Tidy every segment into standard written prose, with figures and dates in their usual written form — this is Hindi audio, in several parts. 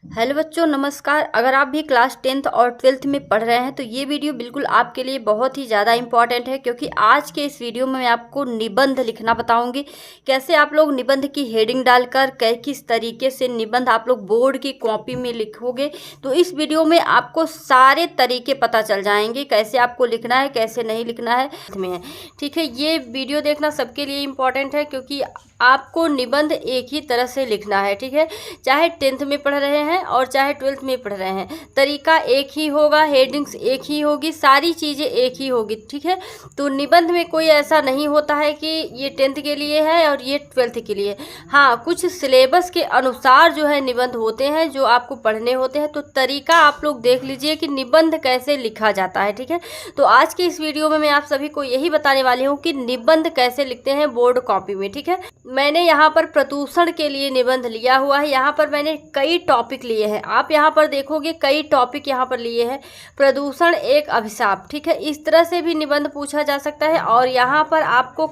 हेलो बच्चों, नमस्कार। अगर आप भी क्लास 10th और 12th में पढ़ रहे हैं तो ये वीडियो बिल्कुल आपके लिए बहुत ही ज़्यादा इम्पॉर्टेंट है, क्योंकि आज के इस वीडियो में मैं आपको निबंध लिखना बताऊंगी। कैसे आप लोग निबंध की हेडिंग डालकर किस तरीके से निबंध आप लोग बोर्ड की कॉपी में लिखोगे, तो इस वीडियो में आपको सारे तरीके पता चल जाएंगे, कैसे आपको लिखना है, कैसे नहीं लिखना है में। ठीक है, ये वीडियो देखना सबके लिए इम्पॉर्टेंट है, क्योंकि आपको निबंध एक ही तरह से लिखना है। ठीक है, चाहे 10th में पढ़ रहे हैं और चाहे 12th में पढ़ रहे हैं, तरीका एक ही होगा, हेडिंग्स एक ही होगी, सारी चीज़ें एक ही होगी। ठीक है, तो निबंध में कोई ऐसा नहीं होता है कि ये 10th के लिए है और ये 12th के लिए। हाँ, कुछ सिलेबस के अनुसार जो है निबंध होते हैं जो आपको पढ़ने होते हैं, तो तरीका आप लोग देख लीजिए कि निबंध कैसे लिखा जाता है। ठीक है, तो आज के इस वीडियो में मैं आप सभी को यही बताने वाली हूँ कि निबंध कैसे लिखते हैं बोर्ड कॉपी में। ठीक है, मैंने यहाँ पर प्रदूषण के लिए निबंध लिया हुआ है। यहाँ पर मैंने कई टॉपिक लिए हैं, आप यहाँ पर देखोगे कई टॉपिक यहाँ पर लिए हैं। प्रदूषण एक अभिशाप। ठीक है, इस तरह से भी निबंध पूछा जा सकता है, और यहाँ पर आपको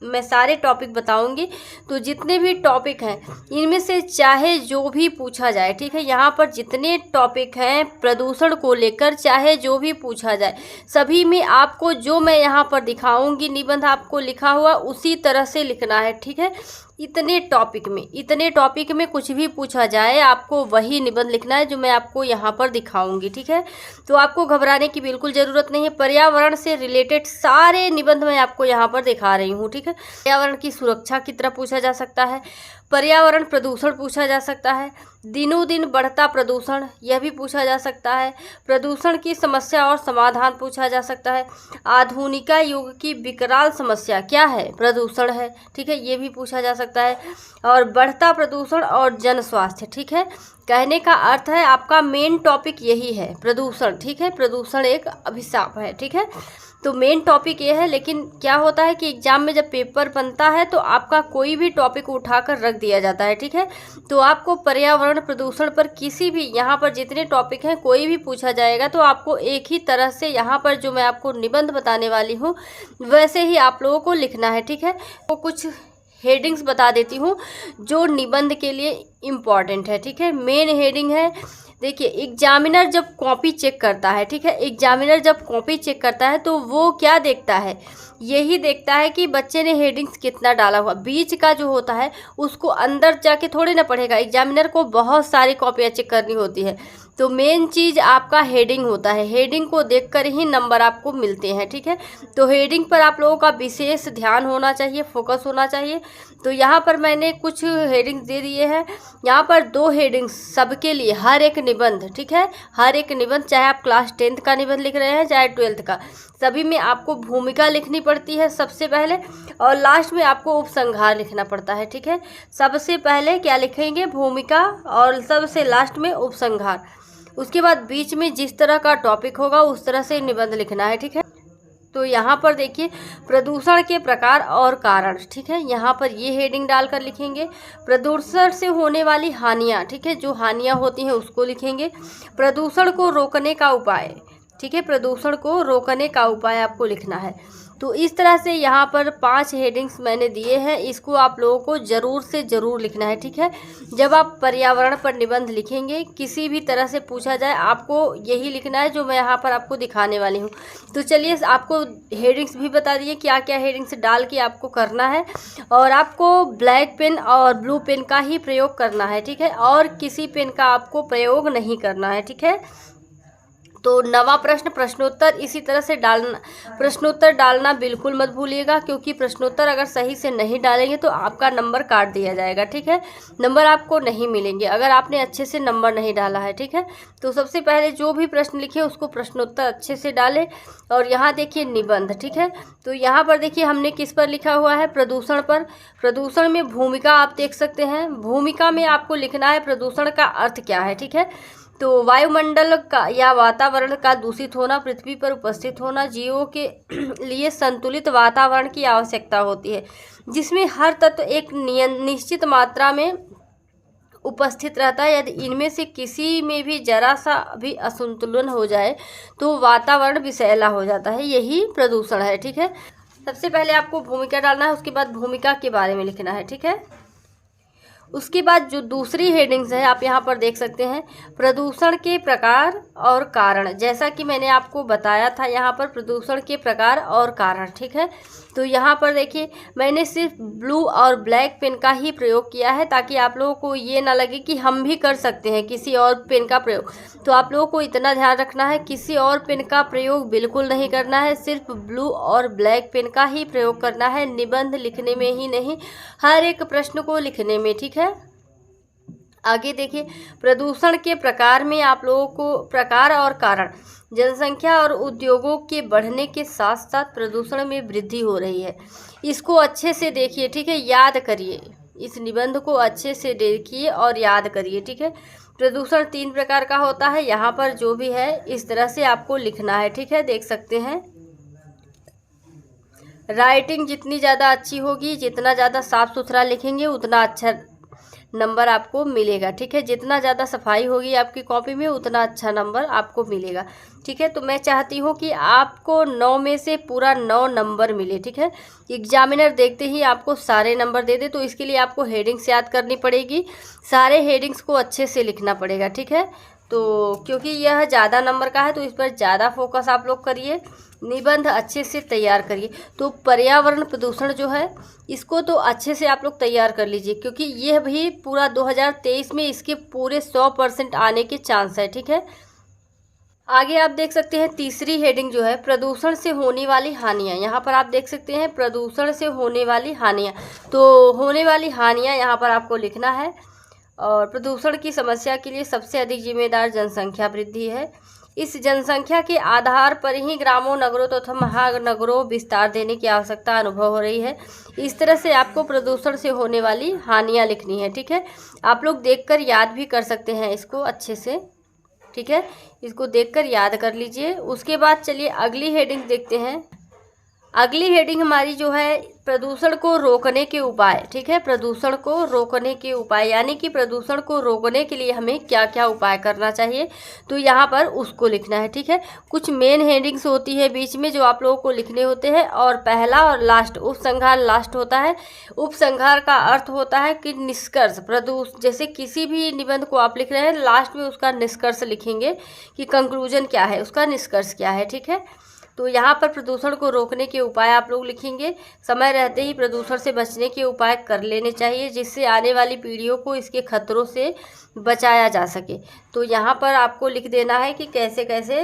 मैं सारे टॉपिक बताऊंगी। तो जितने भी टॉपिक हैं इनमें से चाहे जो भी पूछा जाए, ठीक है, यहाँ पर जितने टॉपिक हैं प्रदूषण को लेकर चाहे जो भी पूछा जाए, सभी में आपको जो मैं यहाँ पर दिखाऊंगी निबंध आपको लिखा हुआ उसी तरह से लिखना है। ठीक है, इतने टॉपिक में कुछ भी पूछा जाए आपको वही निबंध लिखना है जो मैं आपको यहाँ पर दिखाऊंगी। ठीक है, तो आपको घबराने की बिल्कुल ज़रूरत नहीं है। पर्यावरण से रिलेटेड सारे निबंध मैं आपको यहाँ पर दिखा रही हूँ। ठीक है, पर्यावरण की सुरक्षा की तरह पूछा जा सकता है, पर्यावरण प्रदूषण पूछा जा सकता है, दिनों दिन बढ़ता प्रदूषण यह भी पूछा जा सकता है, प्रदूषण की समस्या और समाधान पूछा जा सकता है, आधुनिका युग की विकराल समस्या क्या है, प्रदूषण है। ठीक है, ये भी पूछा जा सकता है, और बढ़ता प्रदूषण और जन स्वास्थ्य। ठीक है, कहने का अर्थ है आपका मेन टॉपिक यही है, प्रदूषण। ठीक है, प्रदूषण एक अभिशाप है। ठीक है, तो मेन टॉपिक ये है, लेकिन क्या होता है कि एग्जाम में जब पेपर बनता है तो आपका कोई भी टॉपिक उठाकर रख दिया जाता है। ठीक है, तो आपको पर्यावरण प्रदूषण पर किसी भी यहाँ पर जितने टॉपिक हैं कोई भी पूछा जाएगा तो आपको एक ही तरह से यहाँ पर जो मैं आपको निबंध बताने वाली हूँ वैसे ही आप लोगों को लिखना है। ठीक है, तो कुछ हेडिंग्स बता देती हूँ जो निबंध के लिए इम्पॉर्टेंट है। ठीक है, मेन हेडिंग है, देखिए, एग्जामिनर जब कॉपी चेक करता है, ठीक है, एग्जामिनर जब कॉपी चेक करता है तो वो क्या देखता है, यही देखता है कि बच्चे ने हेडिंग्स कितना डाला हुआ। बीच का जो होता है उसको अंदर जाके थोड़ी ना पढ़ेगा, एग्जामिनर को बहुत सारी कॉपियाँ चेक करनी होती है। तो मेन चीज़ आपका हेडिंग होता है, हेडिंग को देखकर ही नंबर आपको मिलते हैं। ठीक है, तो हेडिंग पर आप लोगों का विशेष ध्यान होना चाहिए, फोकस होना चाहिए। तो यहाँ पर मैंने कुछ हेडिंग्स दे दिए हैं, यहाँ पर 2 हेडिंग्स सबके लिए, हर एक निबंध। ठीक है, हर एक निबंध, चाहे आप क्लास 10th का निबंध लिख रहे हैं चाहे 12th का, सभी में आपको भूमिका लिखनी पड़ती है सबसे पहले, और लास्ट में आपको उपसंहार लिखना पड़ता है। ठीक है, सबसे पहले क्या लिखेंगे, भूमिका, और सबसे लास्ट में उपसंहार। उसके बाद बीच में जिस तरह का टॉपिक होगा उस तरह से निबंध लिखना है। ठीक है, तो यहाँ पर देखिए, प्रदूषण के प्रकार और कारण। ठीक है, यहाँ पर ये हेडिंग डालकर लिखेंगे, प्रदूषण से होने वाली हानियाँ। ठीक है, जो हानियाँ होती हैं उसको लिखेंगे, प्रदूषण को रोकने का उपाय। ठीक है, प्रदूषण को रोकने का उपाय आपको लिखना है। तो इस तरह से यहाँ पर 5 हेडिंग्स मैंने दिए हैं, इसको आप लोगों को ज़रूर से ज़रूर लिखना है। ठीक है, जब आप पर्यावरण पर निबंध लिखेंगे किसी भी तरह से पूछा जाए आपको यही लिखना है जो मैं यहाँ पर आपको दिखाने वाली हूँ। तो चलिए, आपको हेडिंग्स भी बता दिए क्या क्या हेडिंग्स डाल के आपको करना है, और आपको ब्लैक पेन और ब्लू पेन का ही प्रयोग करना है। ठीक है, और किसी पेन का आपको प्रयोग नहीं करना है। ठीक है, तो नवा प्रश्न, प्रश्नोत्तर इसी तरह से डालना, प्रश्नोत्तर डालना बिल्कुल मत भूलिएगा, क्योंकि प्रश्नोत्तर अगर सही से नहीं डालेंगे तो आपका नंबर काट दिया जाएगा। ठीक है, नंबर आपको नहीं मिलेंगे अगर आपने अच्छे से नंबर नहीं डाला है। ठीक है, तो सबसे पहले जो भी प्रश्न लिखे उसको प्रश्नोत्तर अच्छे से डालें। और यहाँ देखिए निबंध। ठीक है, तो यहाँ पर देखिए हमने किस पर लिखा हुआ है, प्रदूषण पर। प्रदूषण में भूमिका आप देख सकते हैं, भूमिका में आपको लिखना है प्रदूषण का अर्थ क्या है। ठीक है, तो वायुमंडल का या वातावरण का दूषित होना, पृथ्वी पर उपस्थित होना, जीवों के लिए संतुलित वातावरण की आवश्यकता होती है जिसमें हर तत्व एक निश्चित मात्रा में उपस्थित रहता है। यदि इनमें से किसी में भी जरा सा भी असंतुलन हो जाए तो वातावरण विषैला हो जाता है, यही प्रदूषण है। ठीक है, सबसे पहले आपको भूमिका डालना है, उसके बाद भूमिका के बारे में लिखना है। ठीक है, उसके बाद जो दूसरी हेडिंग्स है आप यहाँ पर देख सकते हैं, प्रदूषण के प्रकार और कारण। जैसा कि मैंने आपको बताया था यहाँ पर प्रदूषण के प्रकार और कारण, ठीक है। तो यहाँ पर देखिए मैंने सिर्फ ब्लू और ब्लैक पेन का ही प्रयोग किया है, ताकि आप लोगों को ये ना लगे कि हम भी कर सकते हैं किसी और पेन का प्रयोग। तो आप लोगों को इतना ध्यान रखना है, किसी और पेन का प्रयोग बिल्कुल नहीं करना है, सिर्फ ब्लू और ब्लैक पेन का ही प्रयोग करना है, निबंध लिखने में ही नहीं, हर एक प्रश्न को लिखने में, ठीक है। आगे देखिए, प्रदूषण के प्रकार में आप लोगों को प्रकार और कारण, जनसंख्या और उद्योगों के बढ़ने के साथ साथ प्रदूषण में वृद्धि हो रही है। इसको अच्छे से देखिए, ठीक है, याद करिए, इस निबंध को अच्छे से देखिए और याद करिए, ठीक है। प्रदूषण 3 प्रकार का होता है, यहाँ पर जो भी है इस तरह से आपको लिखना है, ठीक है, देख सकते हैं। राइटिंग जितनी ज़्यादा अच्छी होगी, जितना ज़्यादा साफ सुथरा लिखेंगे उतना अच्छा नंबर आपको मिलेगा, ठीक है। जितना ज़्यादा सफाई होगी आपकी कॉपी में उतना अच्छा नंबर आपको मिलेगा, ठीक है। तो मैं चाहती हूँ कि आपको 9 में से पूरा 9 नंबर मिले, ठीक है। एग्जामिनर देखते ही आपको सारे नंबर दे दे, तो इसके लिए आपको हेडिंग्स याद करनी पड़ेगी, सारे हेडिंग्स को अच्छे से लिखना पड़ेगा, ठीक है। तो क्योंकि यह ज़्यादा नंबर का है तो इस पर ज़्यादा फोकस आप लोग करिए, निबंध अच्छे से तैयार करिए। तो पर्यावरण प्रदूषण जो है इसको तो अच्छे से आप लोग तैयार कर लीजिए, क्योंकि यह भी पूरा 2023 में इसके पूरे 100% आने के चांस है, ठीक है। आगे आप देख सकते हैं तीसरी हेडिंग जो है, प्रदूषण से होने वाली हानियां। यहाँ पर आप देख सकते हैं प्रदूषण से होने वाली हानियां, तो होने वाली हानियां यहाँ पर आपको लिखना है। और प्रदूषण की समस्या के लिए सबसे अधिक जिम्मेदार जनसंख्या वृद्धि है। इस जनसंख्या के आधार पर ही ग्रामों, नगरों तथा महानगरों विस्तार देने की आवश्यकता अनुभव हो रही है। इस तरह से आपको प्रदूषण से होने वाली हानियां लिखनी है, ठीक है। आप लोग देखकर याद भी कर सकते हैं इसको अच्छे से, ठीक है, इसको देखकर याद कर लीजिए। उसके बाद चलिए अगली हेडिंग देखते हैं। अगली हेडिंग हमारी जो है प्रदूषण को रोकने के उपाय, ठीक है। प्रदूषण को रोकने के उपाय, यानी कि प्रदूषण को रोकने के लिए हमें क्या क्या उपाय करना चाहिए, तो यहाँ पर उसको लिखना है, ठीक है। कुछ मेन हेडिंग्स होती है बीच में जो आप लोगों को लिखने होते हैं, और पहला और लास्ट उपसंहार लास्ट होता है। उपसंहार का अर्थ होता है कि निष्कर्ष, जैसे किसी भी निबंध को आप लिख रहे हैं लास्ट में उसका निष्कर्ष लिखेंगे कि कंक्लूजन क्या है, उसका निष्कर्ष क्या है, ठीक है। तो यहाँ पर प्रदूषण को रोकने के उपाय आप लोग लिखेंगे। समय रहते ही प्रदूषण से बचने के उपाय कर लेने चाहिए, जिससे आने वाली पीढ़ियों को इसके खतरों से बचाया जा सके। तो यहाँ पर आपको लिख देना है कि कैसे कैसे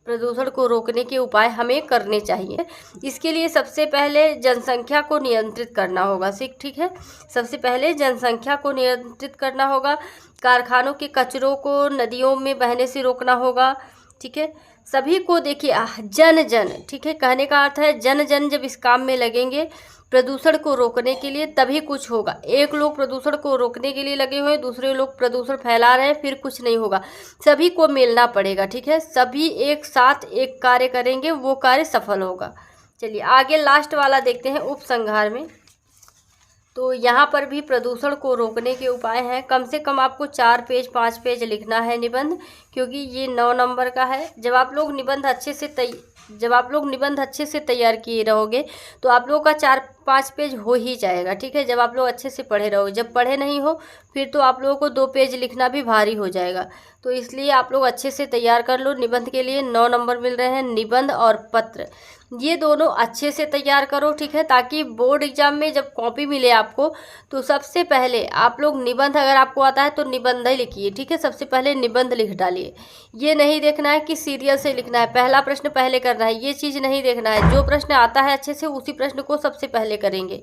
प्रदूषण को रोकने के उपाय हमें करने चाहिए। इसके लिए सबसे पहले जनसंख्या को नियंत्रित करना होगा, ठीक है। सबसे पहले जनसंख्या को नियंत्रित करना होगा। कारखानों के कचरों को नदियों में बहने से रोकना होगा, ठीक है। सभी को देखिए जन जन, ठीक है, कहने का अर्थ है जन जन जब इस काम में लगेंगे प्रदूषण को रोकने के लिए तभी कुछ होगा। एक लोग प्रदूषण को रोकने के लिए लगे हुए, दूसरे लोग प्रदूषण फैला रहे हैं, फिर कुछ नहीं होगा। सभी को मिलना पड़ेगा, ठीक है। सभी एक साथ एक कार्य करेंगे, वो कार्य सफल होगा। चलिए आगे लास्ट वाला देखते हैं उपसंहार में। तो यहाँ पर भी प्रदूषण को रोकने के उपाय हैं। कम से कम आपको 4 पेज 5 पेज लिखना है निबंध, क्योंकि ये 9 नंबर का है। जब आप लोग निबंध अच्छे से तैयार किए रहोगे तो आप लोगों का 4-5 पेज हो ही जाएगा, ठीक है। जब आप लोग अच्छे से पढ़े रहोगे, जब पढ़े नहीं हो फिर तो आप लोगों को 2 पेज लिखना भी भारी हो जाएगा। तो इसलिए आप लोग अच्छे से तैयार कर लो। निबंध के लिए 9 नंबर मिल रहे हैं, निबंध और पत्र, ये दोनों अच्छे से तैयार करो, ठीक है, ताकि बोर्ड एग्जाम में जब कॉपी मिले आपको तो सबसे पहले आप लोग निबंध, अगर आपको आता है तो निबंध ही लिखिए, ठीक है। सबसे पहले निबंध लिख डालिए। ये नहीं देखना है कि सीरियल से लिखना है, पहला प्रश्न पहले करना है, ये चीज़ नहीं देखना है। जो प्रश्न आता है अच्छे से उसी प्रश्न को सबसे पहले करेंगे,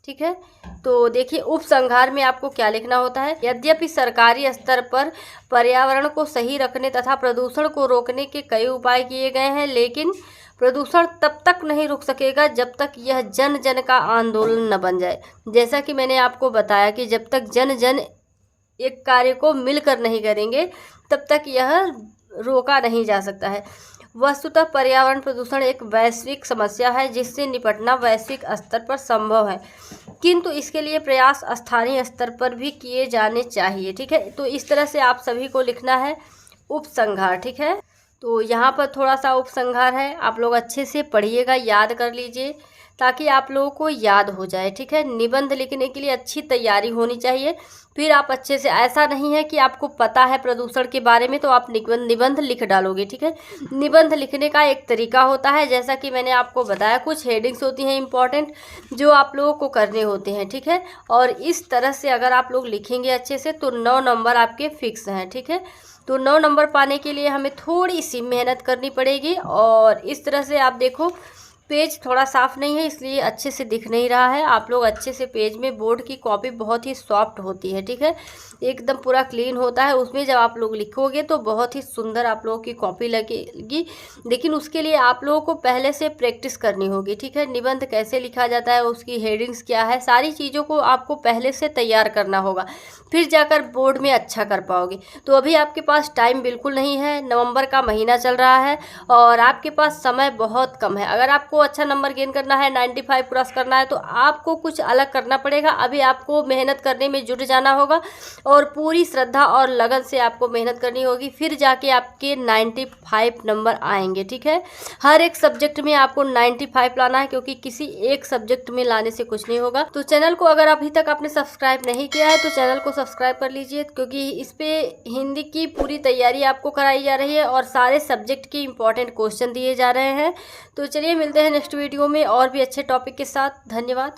ठीक है। तो देखिए उपसंहार में आपको क्या लिखना होता है। यद्यपि सरकारी स्तर पर पर्यावरण को सही रखने तथा प्रदूषण को रोकने के कई उपाय किए गए हैं, लेकिन प्रदूषण तब तक नहीं रुक सकेगा जब तक यह जन जन का आंदोलन न बन जाए। जैसा कि मैंने आपको बताया कि जब तक जन जन एक कार्य को मिलकर नहीं करेंगे तब तक यह रोका नहीं जा सकता है। वस्तुतः पर्यावरण प्रदूषण एक वैश्विक समस्या है जिससे निपटना वैश्विक स्तर पर संभव है, किंतु इसके लिए प्रयास स्थानीय स्तर पर भी किए जाने चाहिए, ठीक है। तो इस तरह से आप सभी को लिखना है उपसंहार, ठीक है। तो यहाँ पर थोड़ा सा उपसंहार है, आप लोग अच्छे से पढ़िएगा, याद कर लीजिए। ताकि आप लोगों को याद हो जाए। ठीक है, निबंध लिखने के लिए अच्छी तैयारी होनी चाहिए। फिर आप अच्छे से, ऐसा नहीं है कि आपको पता है प्रदूषण के बारे में तो आप निबंध लिख डालोगे। ठीक है, निबंध लिखने का एक तरीका होता है, जैसा कि मैंने आपको बताया, कुछ हेडिंग्स होती हैं इंपॉर्टेंट जो आप लोगों को करने होते हैं। ठीक है, और इस तरह से अगर आप लोग लिखेंगे अच्छे से तो 9 नंबर आपके फिक्स हैं। ठीक है, तो 9 नंबर पाने के लिए हमें थोड़ी सी मेहनत करनी पड़ेगी। और इस तरह से आप देखो, पेज थोड़ा साफ़ नहीं है इसलिए अच्छे से दिख नहीं रहा है। आप लोग अच्छे से पेज में, बोर्ड की कॉपी बहुत ही सॉफ्ट होती है। ठीक है, एकदम पूरा क्लीन होता है, उसमें जब आप लोग लिखोगे तो बहुत ही सुंदर आप लोगों की कॉपी लगेगी। लेकिन उसके लिए आप लोगों को पहले से प्रैक्टिस करनी होगी। ठीक है, निबंध कैसे लिखा जाता है, उसकी हेडिंग्स क्या है, सारी चीज़ों को आपको पहले से तैयार करना होगा, फिर जाकर बोर्ड में अच्छा कर पाओगे। तो अभी आपके पास टाइम बिल्कुल नहीं है, नवंबर का महीना चल रहा है और आपके पास समय बहुत कम है। अगर आपको अच्छा नंबर गेन करना है, 95 क्रॉस करना है, तो आपको कुछ अलग करना पड़ेगा। अभी आपको मेहनत करने में जुट जाना होगा और पूरी श्रद्धा और लगन से आपको मेहनत करनी होगी, फिर जाके आपके 95 नंबर आएंगे। ठीक है, हर एक सब्जेक्ट में आपको 95 लाना है, क्योंकि किसी एक सब्जेक्ट में लाने से कुछ नहीं होगा। तो चैनल को अगर अभी तक आपने सब्सक्राइब नहीं किया है तो चैनल को सब्सक्राइब कर लीजिए, क्योंकि इस पे हिंदी की पूरी तैयारी आपको कराई जा रही है और सारे सब्जेक्ट के इंपॉर्टेंट क्वेश्चन दिए जा रहे हैं। तो चलिए मिलते हैं नेक्स्ट वीडियो में और भी अच्छे टॉपिक के साथ। धन्यवाद।